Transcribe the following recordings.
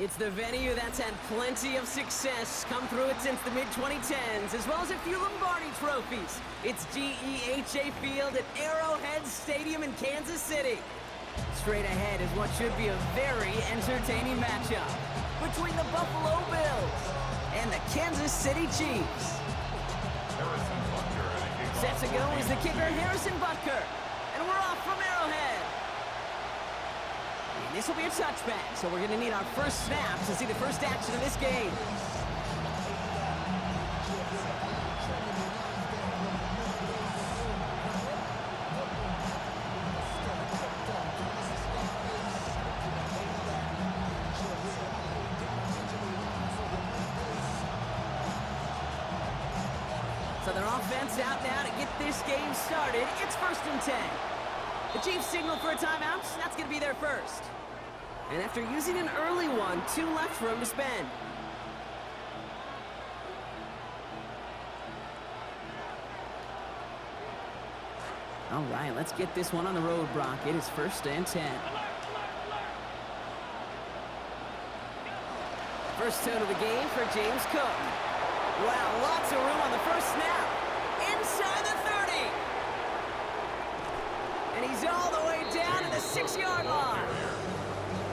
It's the venue that's had plenty of success, come through it since the mid-2010s, as well as a few Lombardi trophies. It's GEHA Field at Arrowhead Stadium in Kansas City. Straight ahead is what should be a very entertaining matchup between the Buffalo Bills and the Kansas City Chiefs. Set to go is the kicker, Harrison Butker, and we're off from Arrowhead. And this will be a touchback, so we're going to need our first snap to see the first action of this game. So their offense out now to get this game started. It's 1st and 10. The Chiefs signal for a timeout. That's going to be their first. And after using an early one, 2 left for him to spend. All right, let's get this one on the road, Brock. It is 1st and 10. First tone of the game for James Cook. Wow, lots of room on the first snap. Inside the 30. And he's all the way down to the 6-yard line.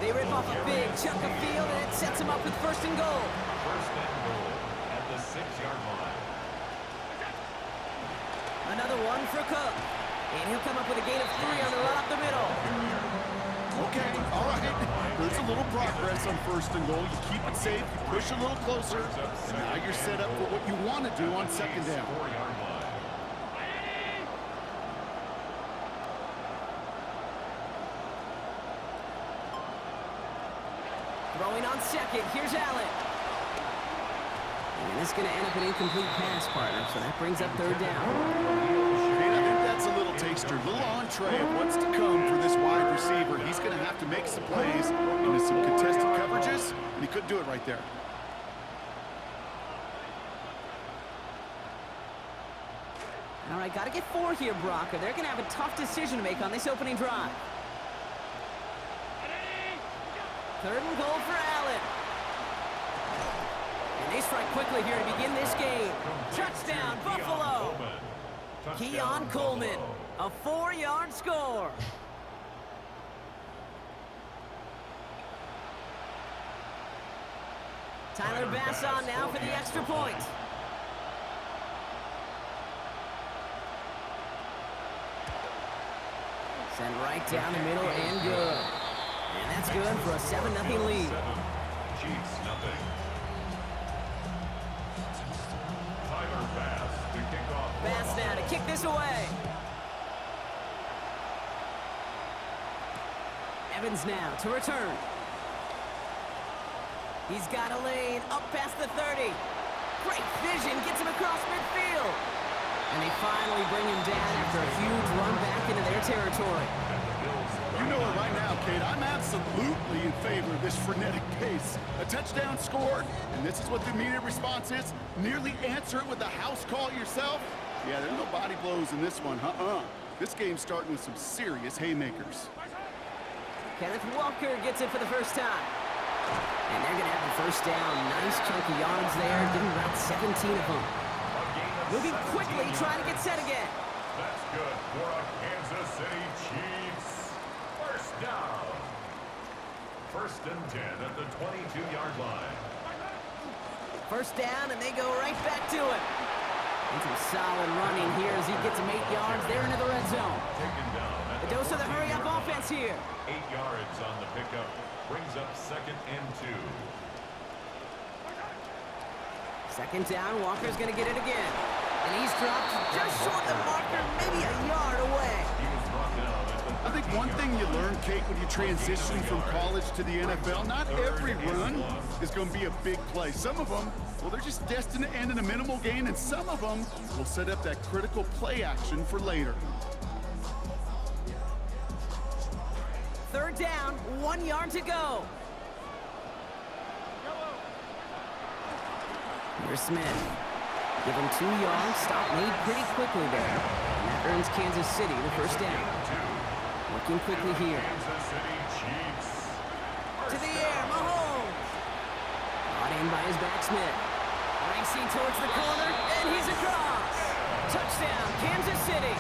They rip off a big chunk of field, and it sets him up with 1st and goal. 1st and goal at the 6-yard line. Another one for Cook. And he'll come up with a gain of 3 on the run up the middle. Okay, all right. There's a little progress on 1st and goal. You keep it safe, you push a little closer, and now you're set up for what you want to do on 2nd down. 4-yard line. Throwing on 2nd, here's Allen. And it's going to end up an incomplete pass, partner, so that brings up 3rd down. And I think that's a little taster, a little entree of what's to come for this wide receiver. He's going to have to make some plays into some contested coverages, and he couldn't do it right there. All right, got to get 4 here, Brock, or they're going to have a tough decision to make on this opening drive. 3rd and goal for Allen. And they strike quickly here to begin this game. Touchdown, Buffalo. Keon Coleman, a 4-yard score. Tyler Bass on now for the extra point. Sent right down the middle and good. And that's good for a 7-0 lead. Chiefs, nothing. Tyler Bass to kick off. Bass now to kick this away. Evans now to return. He's got a lane up past the 30. Great vision, gets him across midfield. And they finally bring him down after a huge run back into their territory. You know it right now, Kate. I'm absolutely in favor of this frenetic pace. A touchdown scored, and this is what the immediate response is. Nearly answer it with a house call yourself. Yeah, there's no body blows in this one. This game's starting with some serious haymakers. Kenneth Walker gets it for the first time. And they're going to have the first down. Nice chunk of yards there. Getting about 17 of them. Moving quickly, trying to get set again. That's good for a Kansas City Chiefs. First down. 1st and 10 at the 22-yard line. First down, and they go right back to it. And some solid running here as he gets him 8 yards there into the red zone. Taken down. The dose of the hurry-up offense here. 8 yards on the pickup. Brings up 2nd and 2. 2nd down, Walker's going to get it again. And he's dropped just short of the marker, maybe a yard away. He was brought down at the I think one thing you learn, Kate, when you transition from college to the NFL, not every run is going to be a big play. Some of them, well, they're just destined to end in a minimal gain, and some of them will set up that critical play action for later. 3rd down, 1 yard to go. Here's Smith. Give him 2 yards, stop made pretty quickly there. And that earns Kansas City the first down. Working quickly here. Kansas City Chiefs. To the air, Mahomes. in by his backsmith. Racing towards the corner, and he's across. Touchdown, Kansas City.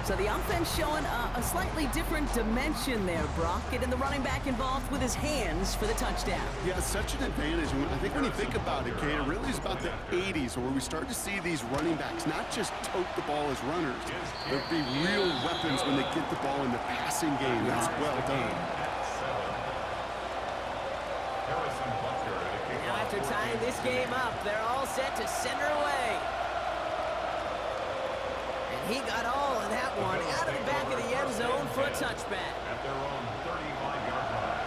So the offense showing a slightly different dimension there, Brock. Getting the running back involved with his hands for the touchdown. Yeah, such an advantage. I think when you think about it, Kate, it really is about the 80s where we start to see these running backs not just tote the ball as runners, but be real weapons when they get the ball in the passing game. That's well done. Now after tying this game up, they're all set to center away. He got all of that one out of the back of the end zone for a touchback. At their own 35-yard line.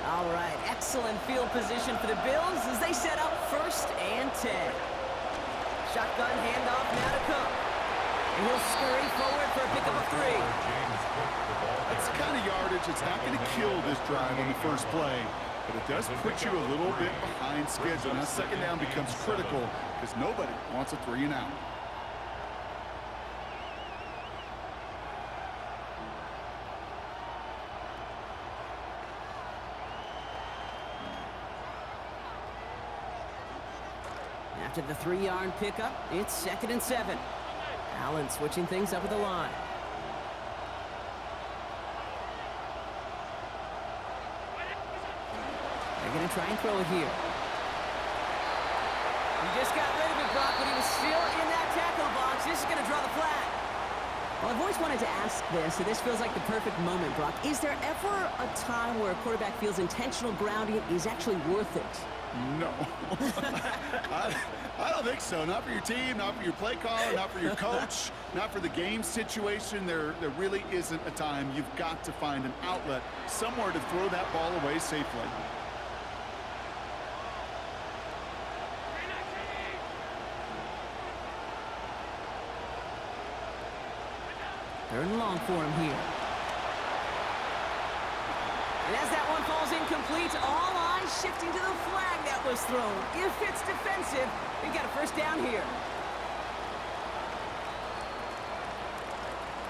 All right, excellent field position for the Bills as they set up 1st and 10. Shotgun handoff now to Cook. And he'll scurry forward for a pickup of 3. That's the kind of yardage that's not going to kill this drive on the first play. But it does put you a little bit behind schedule. Now, 2nd down becomes critical because nobody wants a 3 and out. After the 3-yard pickup, it's 2nd and 7. Allen switching things up at the line. They're going to try and throw it here. He just got rid of it, Brock, but he was still in that tackle box. This is going to draw the flag. Well, I've always wanted to ask this, and this feels like the perfect moment, Brock. Is there ever a time where a quarterback feels intentional grounding is actually worth it? No. I don't think so. Not for your team, not for your play caller, not for your coach, not for the game situation. There really isn't a time. You've got to find an outlet somewhere to throw that ball away safely. Third and long for him here. And as that one falls incomplete, all eyes shifting to the flag that was thrown. If it's defensive, we got a 1st down here.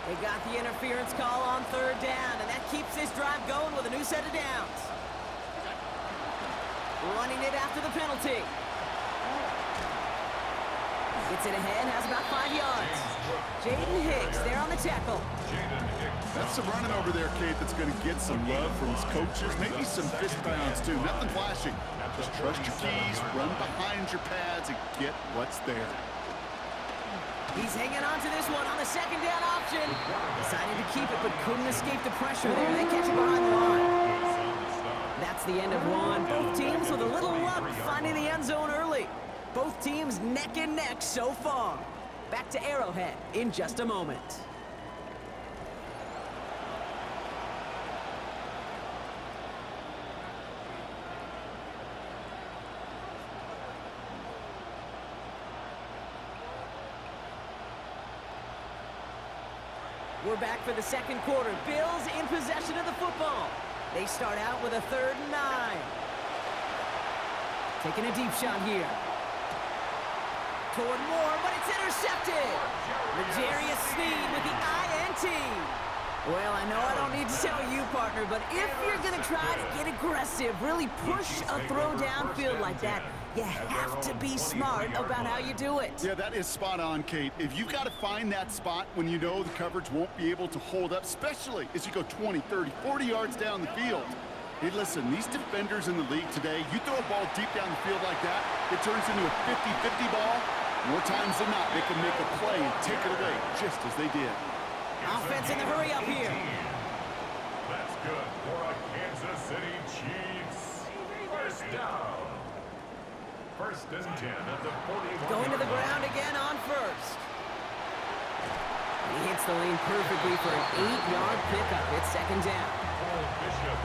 They got the interference call on 3rd down, and that keeps this drive going with a new set of downs. Running it after the penalty. Gets it ahead, has about 5 yards. Jaden Hicks there on the tackle. That's some running over there, Kate, that's going to get some love from his coaches. Maybe some fist pounds, too. Nothing flashing. Just trust your keys, run behind your pads, and get what's there. He's hanging on to this one on the 2nd down option. Decided to keep it, but couldn't escape the pressure there. They catch it behind the line. That's the end of one. Both teams with a little luck finding the end zone early. Both teams neck and neck so far. Back to Arrowhead in just a moment. We're back for the 2nd quarter. Bills in possession of the football. They start out with a 3rd and 9. Taking a deep shot here. Toward Moore, but it's intercepted. L'Jarius Sneed with the INT. Well, I know I don't need to tell you, partner, but if you're going to try to get aggressive, really push a throw downfield like that, you have to be smart about how you do it. Yeah, that is spot on, Kate. If you've got to find that spot when you know the coverage won't be able to hold up, especially as you go 20, 30, 40 yards down the field. Hey, listen, these defenders in the league today, you throw a ball deep down the field like that, it turns into a 50-50 ball. More times than not, they can make a play and take it away, just as they did. Offense in the hurry up here. That's good for a Kansas City Chiefs. 1st down. 1st and 10 at the 41. Going to the ground again on 1st. He hits the lane perfectly for an 8-yard pickup. It's 2nd down.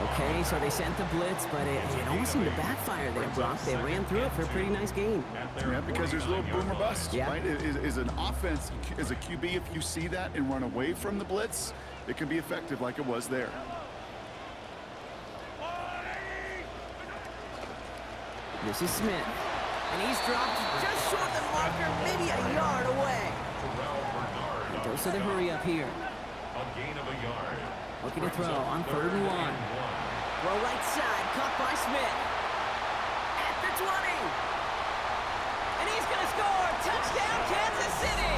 Okay, so they sent the blitz, but it almost seemed to backfire there, Brock. They ran through it for a pretty nice gain. Yeah, because there's a little boom or bust, yeah. right? Is an offense, as a QB, if you see that and run away from the blitz, it can be effective like it was there. This is Smith. And he's dropped just short of the marker, maybe a yard away. Dose of the hurry up here. A gain of a yard. Looking to throw on 3rd and 1. Throw right side, caught by Smith. At the 20. And he's going to score. Touchdown, Kansas City.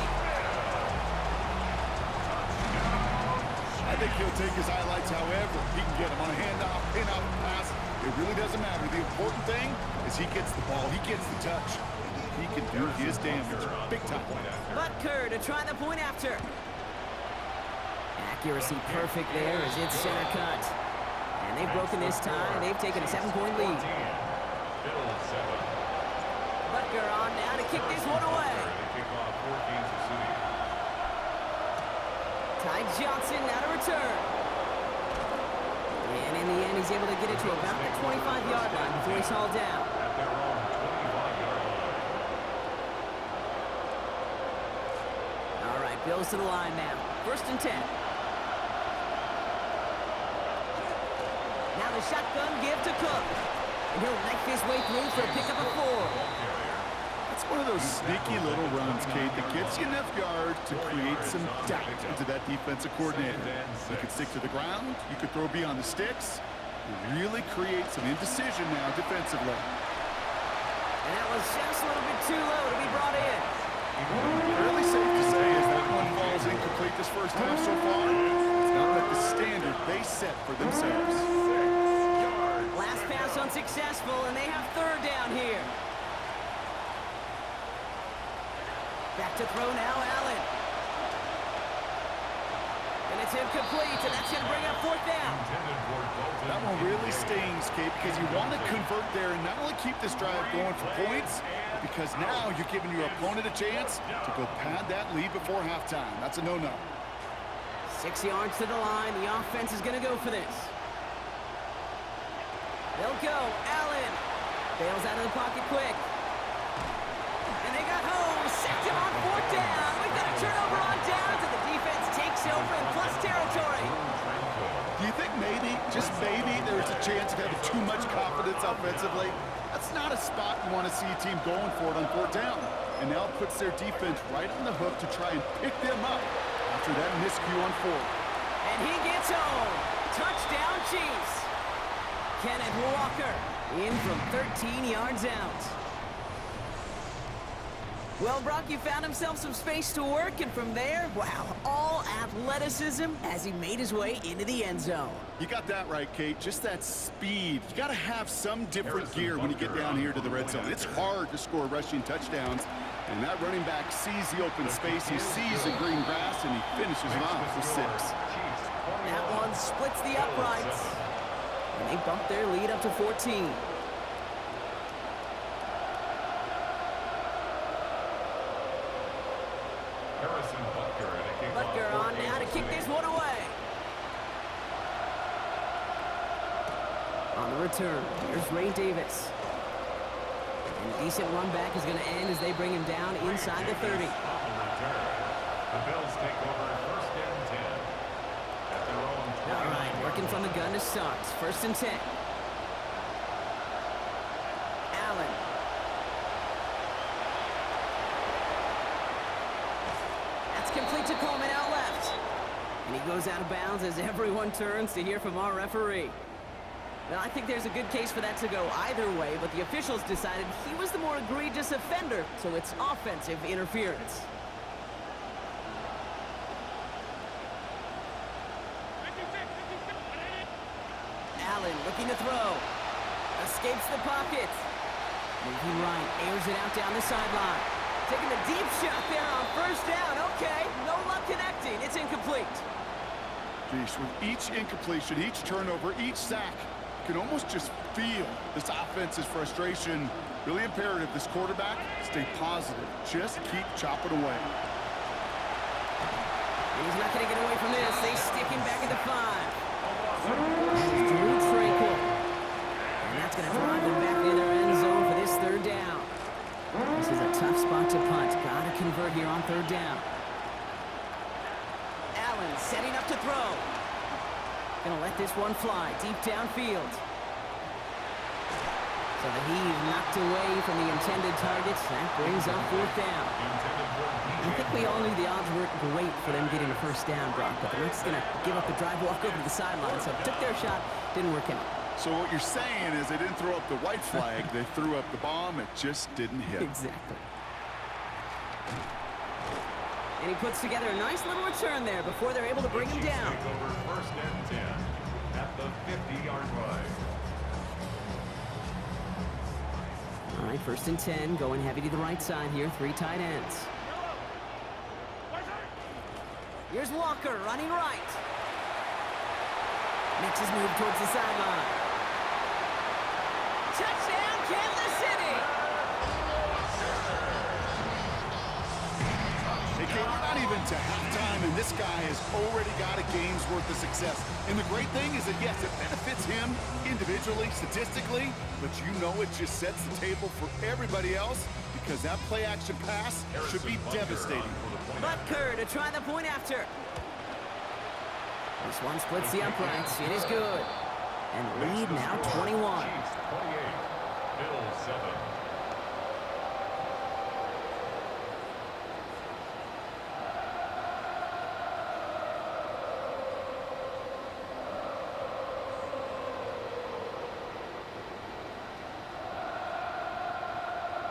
I think he'll take his highlights however he can get them on a handoff, pin-off, pass. It really doesn't matter. The important thing is he gets the ball, he gets the touch. He can do his damage big time. Butker to try the point after. Accuracy perfect there as it's center cut. And they've broken this tie. They've taken a 7-point lead. Butker on now to kick this one away. Ty Johnson now to return. And in the end, he's able to get it to about the 25-yard line before he's hauled down. All right, Bills to the line now. 1st and 10. Now the shotgun give to Cook. And he'll knife his way through for a pickup of 4. It's one of those sneaky little runs, Kate, that gets you enough yards to create some doubt into that defensive coordinator. You could stick to the ground, you could throw beyond the sticks, really create some indecision now defensively. And that was just a little bit too low to be brought in. Fairly safe to say as that one falls incomplete this first half so far. It's not like the standard they set for themselves. Last pass unsuccessful, and they have 3rd down here. Back to throw now, Allen. And it's incomplete, and that's going to bring up 4th down. That one really stings, Kate, because you want to convert there and not only keep this drive going for points, but because now you're giving your opponent a chance to go pad that lead before halftime. That's a no-no. 6 yards to the line. The offense is going to go for this. They'll go. Allen bails out of the pocket quick. And they got home. Sacked him on 4th down. We've got a turnover on downs, and the defense takes over in plus territory. Do you think maybe, just maybe, there's a chance of having too much confidence offensively? That's not a spot you want to see a team going for it on 4th down. And now it puts their defense right on the hook to try and pick them up after that miscue on 4th. And he gets home. Touchdown, Chiefs. Kenneth Walker in from 13 yards out. Well, Brock, he found himself some space to work, and from there, wow, all athleticism as he made his way into the end zone. You got that right, Kate. Just that speed. You got to have some different gear when you get down here to the red zone. It's hard to score rushing touchdowns, and that running back sees the open space, he sees the green grass, and he finishes it off for 6. That one splits the uprights, and they bump their lead up to 14. Butker on now to kick this one away. On the return, here's Ray Davis. And a decent run back is going to end as they bring him down inside the 30. The Bills take over 1st and 10. At their own 20. All right, working from the gun to start. 1st and 10. Allen. That's complete to Coleman out left. And he goes out of bounds as everyone turns to hear from our referee. Well, I think there's a good case for that to go either way, but the officials decided he was the more egregious offender, so it's offensive interference. Allen looking to throw. Escapes the pocket. Moving right, airs it out down the sideline. Taking a deep shot there on 1st down. Okay, no luck connecting. It's incomplete. Geez, with each incompletion, each turnover, each sack, you can almost just feel this offense's frustration. Really imperative, this quarterback, stay positive. Just keep chopping away. He's not going to get away from this. They stick him back at the 5. Drew Tranquil. And that's going to drive them back near their end zone for this 3rd down. This is a tough spot to punt. Got to convert here on 3rd down. Allen setting up to throw. Gonna let this one fly deep downfield. So the heave knocked away from the intended targets. That brings up fourth down. I think we all knew the odds weren't great for them getting a first down, Brock, but they're just going to give up the drive, walk over to the sideline. So took their shot, didn't work out. So what you're saying is they didn't throw up the white flag, they threw up the bomb, it just didn't hit. Exactly. And he puts together a nice little return there before they're able to bring him down. Over first and 10 at the 50-yard line. All right, first and 10, going heavy to the right side here, 3 tight ends. Here's Walker running right. Makes his move towards the sideline. Touchdown, Kansas City! Hey, Kate, we're not even to halftime, and this guy has already got a game's worth of success. And the great thing is that, yes, it benefits him individually, statistically, but you know it just sets the table for everybody else because that play-action pass should be devastating. Butker to try the point after. This one splits the uprights. It is good. And the lead now 21. Chiefs 28, Bills 7.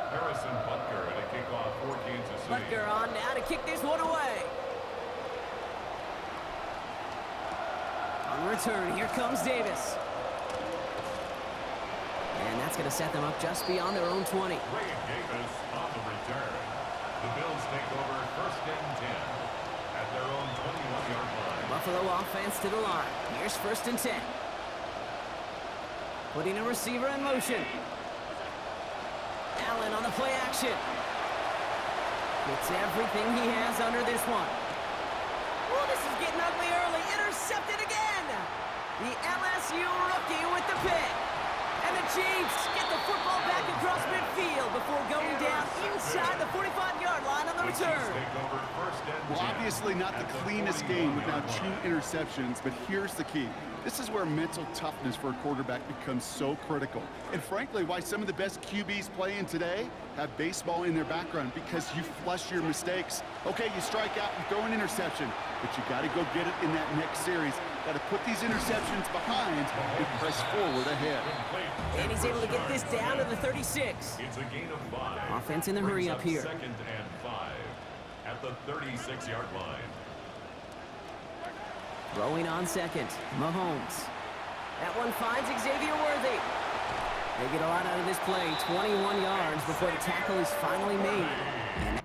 Harrison Butker at a kickoff for Kansas City. Butker on now to kick this one away. On return, here comes Davis. And that's going to set them up just beyond their own 20. Ray Davis on the return. The Bills take over first and 10 at their own 21-yard line. Buffalo offense to the line. Here's first and 10. Putting a receiver in motion. Allen on the play action. Gets everything he has under this one. Oh, this is getting ugly early. Intercepted again. The LSU rookie with the pick. And the Chiefs get the football back across midfield before going down inside the 45-yard line on the return. Well, obviously not the cleanest game without 2 interceptions, but here's the key. This is where mental toughness for a quarterback becomes so critical. And frankly, why some of the best QBs playing today have baseball in their background, because you flush your mistakes. Okay, you strike out and throw an interception, but you got to go get it in that next series. Got to put these interceptions behind and press forward ahead. And he's able to get this down to the 36. It's a gain of 5. Offense in the hurry up here. Second and 5 at the 36-yard line. Throwing on second, Mahomes. That one finds Xavier Worthy. They get a lot out of this play, 21 yards before the tackle is finally made. And